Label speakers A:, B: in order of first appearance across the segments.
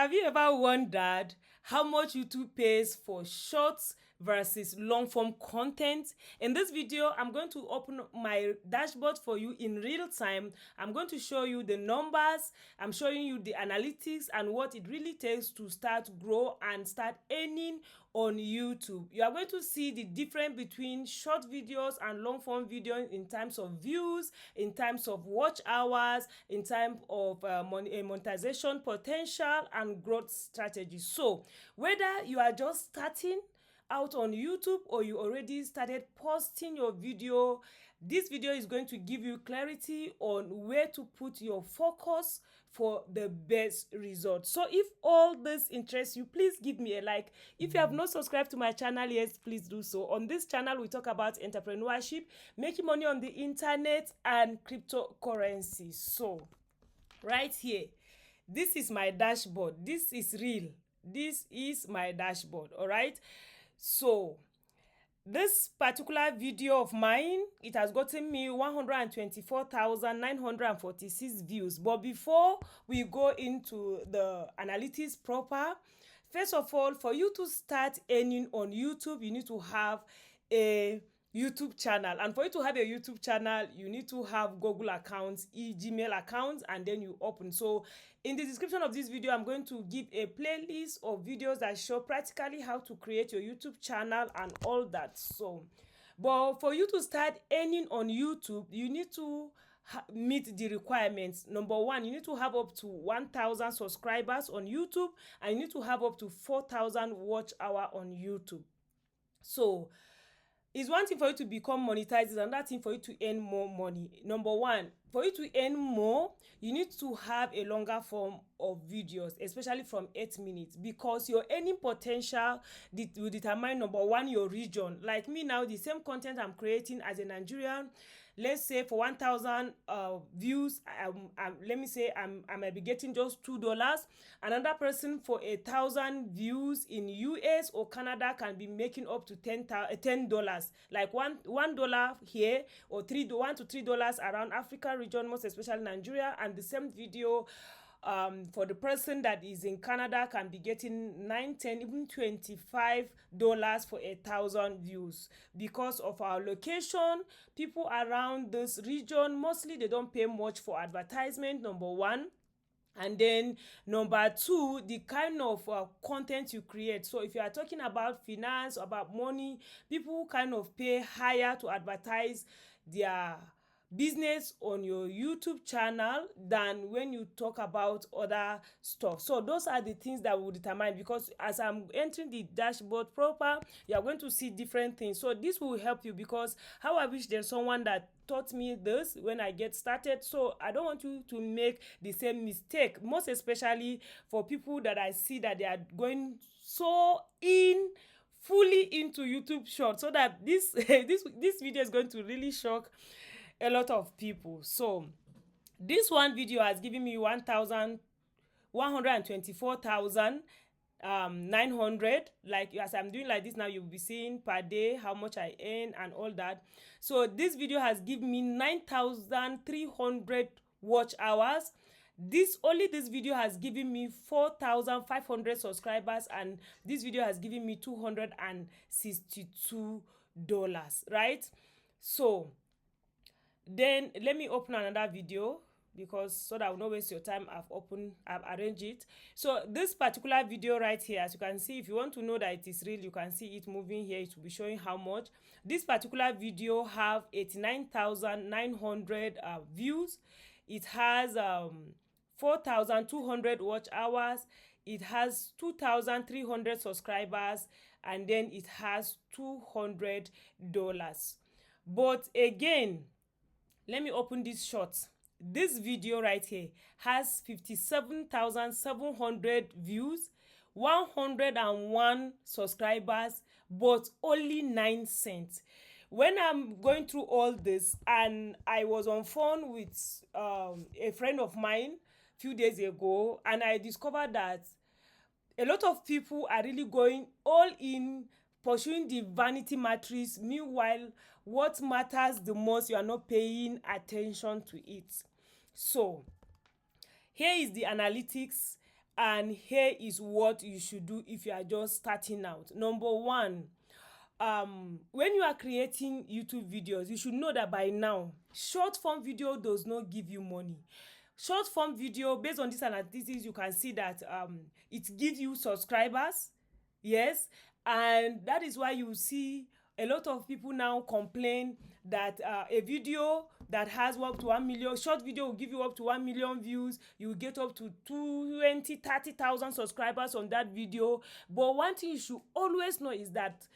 A: Have you ever wondered how much YouTube pays for shorts versus long form content? In this video, I'm going to open my dashboard for you in real time. I'm going to show you the numbers, I'm showing you the analytics and what it really takes to start grow and start earning on YouTube. You are going to see the difference between short videos and long form videos in terms of views, in terms of watch hours, in terms of monetization potential and growth strategy. So whether you are just starting out on YouTube or you already started posting your video, this video is going to give you clarity on where to put your focus for the best result. So if all this interests you, please give me a like. If you have not subscribed to my channel yet, please do so. On this channel, we talk about entrepreneurship, making money on the internet, and cryptocurrency. So right here, this is my dashboard. This is real. This is my dashboard. All right. So this particular video of mine, it has gotten me 124,946 views. But before we go into the analytics proper, first of all, for you to start earning on YouTube, you need to have a YouTube channel. And for you to have a YouTube channel, you need to have Google accounts, Gmail accounts, and then you open. So in the description of this video, I'm going to give a playlist of videos that show practically how to create your YouTube channel and all that. So, but for you to start earning on YouTube, you need to meet the requirements. Number one, you need to have up to 1,000 subscribers on YouTube, and you need to have up to 4,000 watch hour on YouTube. So it's one thing for you to become monetized, it's another thing for you to earn more money. Number one, for you to earn more, you need to have a longer form of videos, especially from 8 minutes, because your earning potential will determine, number one, your region. Like me now, the same content I'm creating as a Nigerian, let's say for 1,000 views, let me say I might be getting just $2. Another person for 1,000 views in US or Canada can be making up to $10. Like $1 here, or $1 to $3 around Africa region, most especially Nigeria. And the same video for the person that is in Canada can be getting $9, $10, even $25 for 1,000 views. Because of our location, people around this region, mostly they don't pay much for advertisement, number one. And then number two, the kind of content you create. So if you are talking about finance, about money, people kind of pay higher to advertise their business on your YouTube channel than when you talk about other stuff. So those are the things that will determine, because as I'm entering the dashboard proper, you are going to see different things. So this will help you, because how I wish there's someone that taught me this when I get started. So I don't want you to make the same mistake, most especially for people that I see that they are going so fully into YouTube Shorts, so that this this video is going to really shock a lot of people. So this one video has given me 124,900. Like as I'm doing like this now, you'll be seeing per day how much I earn and all that. So this video has given me 9,300 watch hours. This video has given me 4,500 subscribers, and this video has given me $262, right? So then let me open another video, because so that I will not waste your time, I've arranged it. So this particular video right here, as you can see, if you want to know that it is real, you can see it moving here. It will be showing how much. This particular video have 89,900 views. It has 4,200 watch hours. It has 2,300 subscribers, and then it has $200. But again, let me open this short. This video right here has 57,700 views, 101 subscribers, but only 9 cents. When I'm going through all this, and I was on phone with a friend of mine a few days ago, and I discovered that a lot of people are really going all in, pursuing the vanity matrix. Meanwhile, what matters the most, you are not paying attention to it. So here is the analytics And here is what you should do if you are just starting out. Number one, when you are creating YouTube videos, you should know that by now short form video does not give you money. Short form video, based on this analysis, you can see that it gives you subscribers, yes, and that is why you see a lot of people now complain that a video that has up to 1 million, short video will give you up to 1 million views, you will get up to 20-30,000 subscribers on that video. But one thing you should always know is that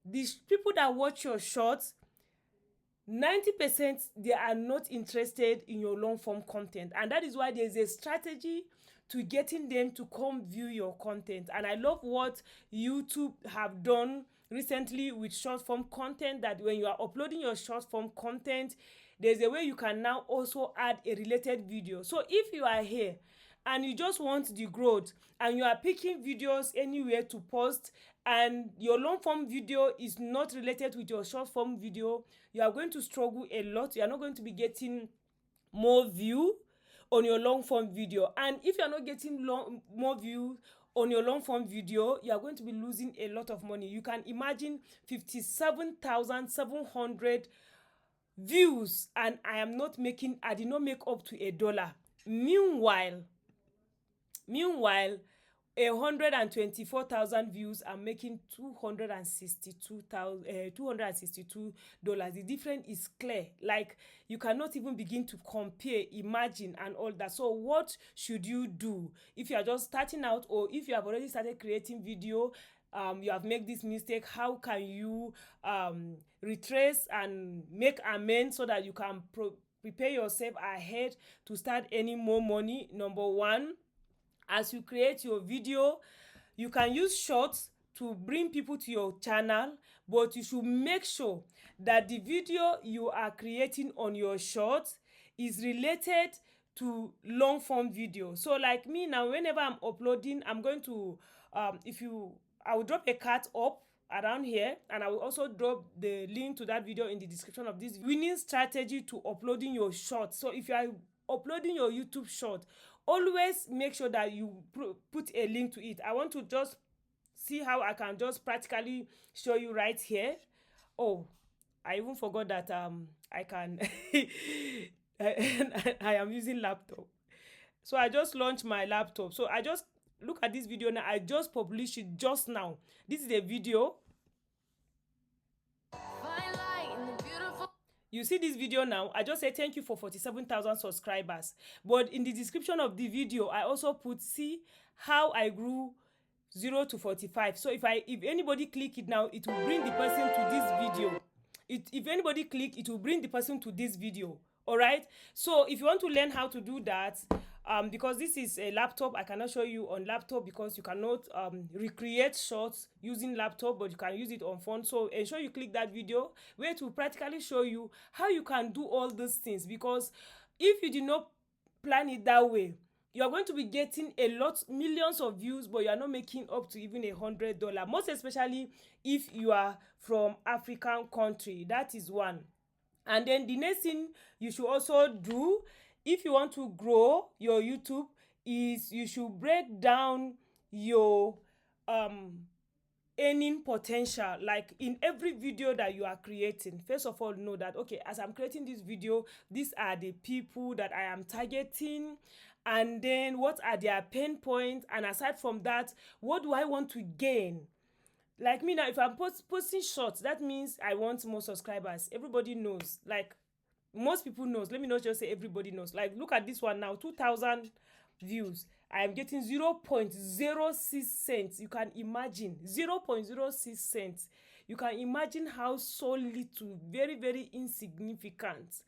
A: these people that watch your shorts, 90% they are not interested in your long form content, and that is why there's a strategy to getting them to come view your content. And I love what YouTube have done recently with short form content, that when you are uploading your short form content, there's a way you can now also add a related video. So if you are here and you just want the growth and you are picking videos anywhere to post, and your long form video is not related with your short form video, you are going to struggle a lot. You are not going to be getting more view on your long form video. And if you are not getting more views on your long form video, you are going to be losing a lot of money. You can imagine 57,700 views, and I did not make up to $1. Meanwhile 124,000 views are making $262. The difference is clear. Like, you cannot even begin to compare, imagine, and all that. So what should you do if you are just starting out, or if you have already started creating video, you have made this mistake? How can you retrace and make amends so that you can prepare yourself ahead to start earning more money? Number one, as you create your video, you can use shorts to bring people to your channel, but you should make sure that the video you are creating on your shorts is related to long form video. So like me now, whenever I'm uploading, I'm going to I will drop a card up around here, and I will also drop the link to that video in the description of this winning strategy to uploading your shorts. So if you are uploading your YouTube short, always make sure that you put a link to it. I want to just see how I can just practically show you right here. Oh, I even forgot that I can I am using laptop. So I just launched my laptop. So I just look at this video now. I just published it just now. This is a video. You see this video now, I just say thank you for 47,000 subscribers. But in the description of the video, I also put, see how I grew 0 to 45. So if anybody click it now, it will bring the person to this video. If anybody click, it will bring the person to this video. All right. So if you want to learn how to do that, because this is a laptop, I cannot show you on laptop because you cannot recreate shorts using laptop, but you can use it on phone. So ensure you click that video where it will practically show you how you can do all these things, because if you did not plan it that way, you are going to be getting millions of views, but you are not making up to even $100, most especially if you are from African country. That is one. And then the next thing you should also do if you want to grow your YouTube is you should break down your earning potential. Like in every video that you are creating, first of all, know that, okay, as I'm creating this video, these are the people that I am targeting, and then what are their pain points, and aside from that, what do I want to gain? Like me now, if I'm posting shorts, that means I want more subscribers. Everybody knows, like most people knows. Let me not just say everybody knows. Like, look at this one now, 2,000 views. I am getting 0.06 cents. You can imagine 0.06 cents. You can imagine how so little, very, very insignificant.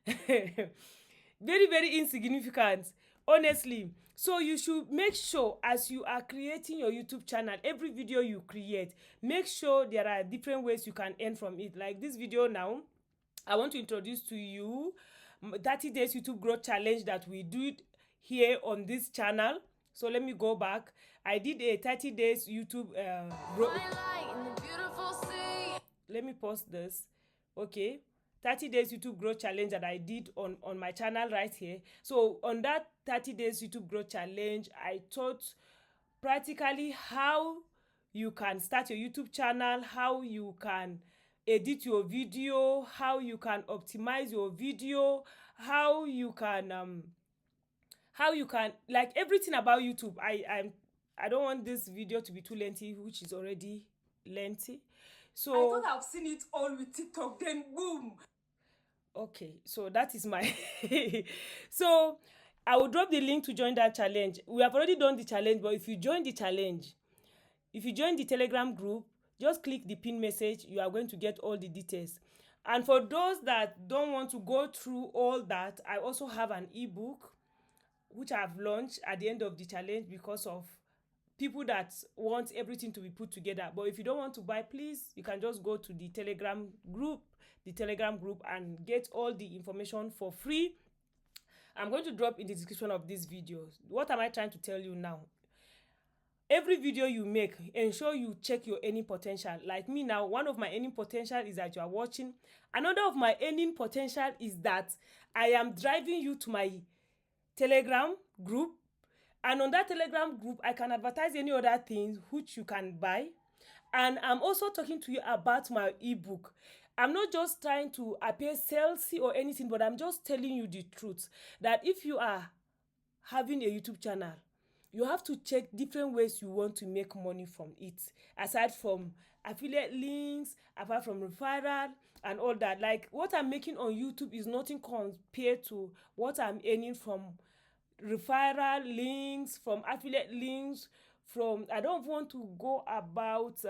A: Very, very insignificant, honestly. So you should make sure as you are creating your YouTube channel, every video you create, make sure there are different ways you can earn from it. Like this video now, I want to introduce to you 30 days YouTube growth challenge that we do it here on this channel. So let me go back. I did a 30 days YouTube growth. Let me pause this. Okay. 30 days YouTube growth challenge that I did on my channel right here. So on that 30 days YouTube growth challenge, I taught practically how you can start your YouTube channel, how you can edit your video, how you can optimize your video, how you can like everything about YouTube. I don't want this video to be too lengthy, which is already lengthy. So
B: I thought I've seen it all with TikTok, then boom.
A: Okay, so that is my so I will drop the link to join that challenge. We have already done the challenge, but if you join the challenge, if you join the Telegram group, just click the pin message. You are going to get all the details. And for those that don't want to go through all that, I also have an ebook which I have launched at the end of the challenge because of people that want everything to be put together. But if you don't want to buy, please, you can just go to the Telegram group and get all the information for free. I'm going to drop in the description of this video. What am I trying to tell you now? Every video you make, ensure you check your earning potential. Like me now, one of my earning potential is that you are watching. Another of my earning potential is that I am driving you to my Telegram group, and on that Telegram group I can advertise any other things which you can buy. And I'm also talking to you about my ebook. I'm not just trying to appear salesy or anything, but I'm just telling you the truth that if you are having a YouTube channel, you have to check different ways you want to make money from it, aside from affiliate links, apart from referral and all that. Like what I'm making on YouTube is nothing compared to what I'm earning from referral links, from affiliate links, from I don't want to go about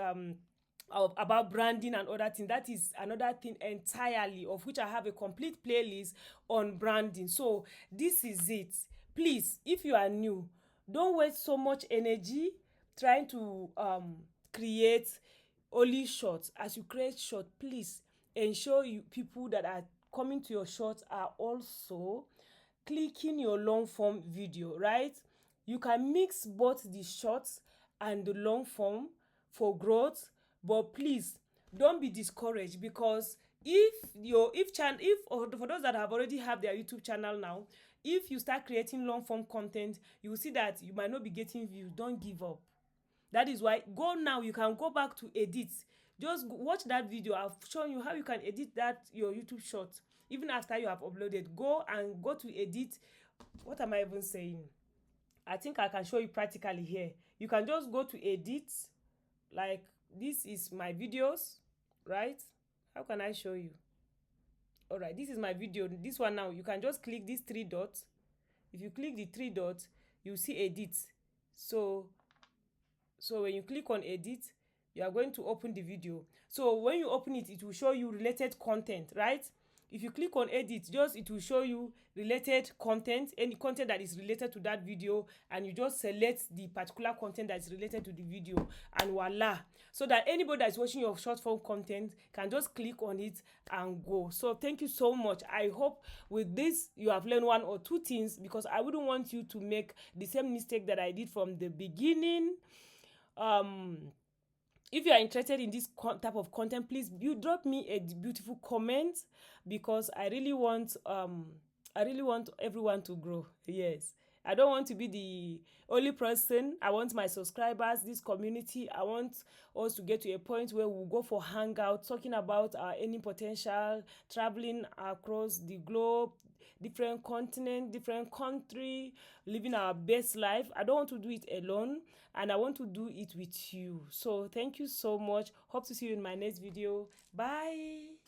A: branding and other things. That is another thing entirely, of which I have a complete playlist on branding. So this is it. Please, if you are new, don't waste so much energy trying to create only shorts. As you create short, please ensure you people that are coming to your shorts are also clicking your long form video, right? You can mix both the shorts and the long form for growth, but please don't be discouraged, because if for those that have already have their YouTube channel now, if you start creating long form content, you will see that you might not be getting views. Don't give up. That is why go now. You can go back to edit. Just watch that video. I've shown you how you can edit that your YouTube short even after you have uploaded. Go to edit. What am I even saying? I think I can show you practically here. You can just go to edit. Like this is my videos, right? How can I show you? All right, this is my video. This one now, you can just click these three dots. If you click the three dots, you see edit. So when you click on edit, you are going to open the video. So when you open it, it will show you related content, right? If you click on edit, it will show you related content, any content that is related to that video, and you just select the particular content that is related to the video, and voila. So that anybody that is watching your short form content can just click on it and go. So thank you so much. I hope with this you have learned one or two things, because I wouldn't want you to make the same mistake that I did from the beginning. If you are interested in this type of content, please you drop me a beautiful comment, because I really want everyone to grow. Yes, I don't want to be the only person. I want my subscribers, this community, I want us to get to a point where we'll go for hangout, talking about our earning potential, traveling across the globe, different continent, different country, living our best life. I don't want to do it alone, and I want to do it with you. So thank you so much. Hope to see you in my next video. Bye.